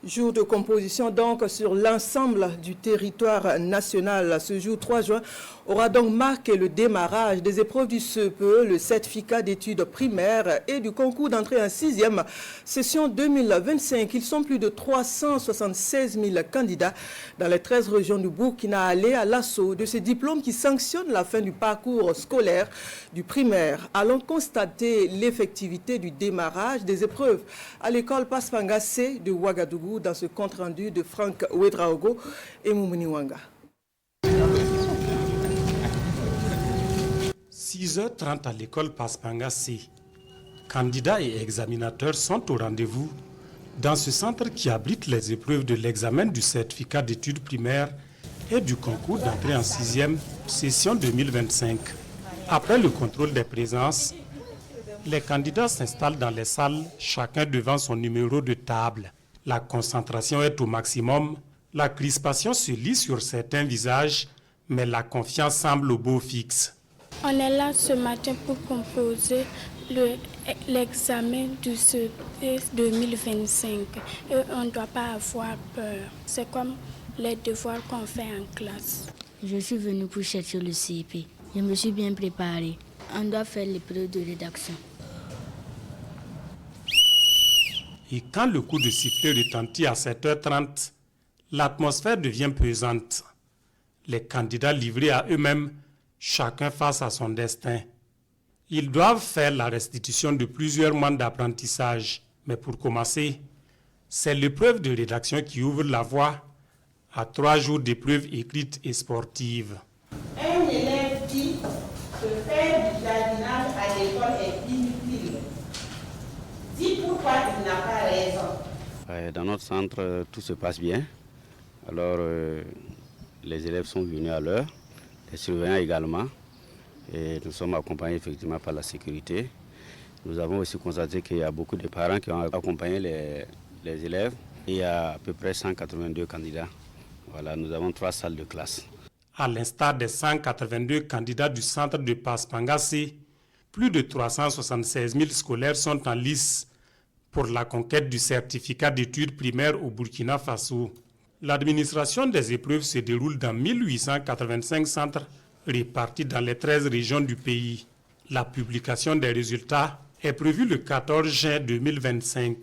Jour de composition donc sur l'ensemble du territoire national. Ce jour 3 juin aura donc marqué le démarrage des épreuves du CEPE, le certificat d'études primaires et du concours d'entrée en 6e session 2025. Ils sont plus de 376 000 candidats dans les 13 régions du Burkina allés à l'assaut de ces diplômes qui sanctionnent la fin du parcours scolaire du primaire. Allons constater l'effectivité du démarrage des épreuves à l'école Paspanga C de Ouagadougou dans ce compte-rendu de Franck Ouedraogo et Moumouni Wanga. 6h30 à l'école Paspanga C. Candidats et examinateurs sont au rendez-vous dans ce centre qui abrite les épreuves de l'examen du certificat d'études primaires et du concours d'entrée en 6e session 2025. Après le contrôle des présences, les candidats s'installent dans les salles, chacun devant son numéro de table. La concentration est au maximum, la crispation se lit sur certains visages, mais la confiance semble au beau fixe. On est là ce matin pour composer l'examen du CEP 2025 et on ne doit pas avoir peur. C'est comme les devoirs qu'on fait en classe. Je suis venue pour chercher le CEP. Je me suis bien préparée. On doit faire l'épreuve de rédaction. Et quand le coup de sifflet retentit à 7h30, l'atmosphère devient pesante. Les candidats livrés à eux-mêmes, chacun face à son destin. Ils doivent faire la restitution de plusieurs mois d'apprentissage. Mais pour commencer, c'est l'épreuve de rédaction qui ouvre la voie à 3 jours d'épreuves écrites et sportives. Un élève dit que faire du jardinage à l'école est inutile. Dis pourquoi il n'a pas raison. Dans notre centre, tout se passe bien. Alors, les élèves sont venus à l'heure, les surveillants également. Et nous sommes accompagnés effectivement par la sécurité. Nous avons aussi constaté qu'il y a beaucoup de parents qui ont accompagné les élèves. Il y a à peu près 182 candidats. Voilà, nous avons 3 salles de classe. À l'instar des 182 candidats du centre de Paspanga C, plus de 376 000 scolaires sont en lice pour la conquête du certificat d'études primaires au Burkina Faso. L'administration des épreuves se déroule dans 1885 centres répartis dans les 13 régions du pays. La publication des résultats est prévue le 14 juin 2025.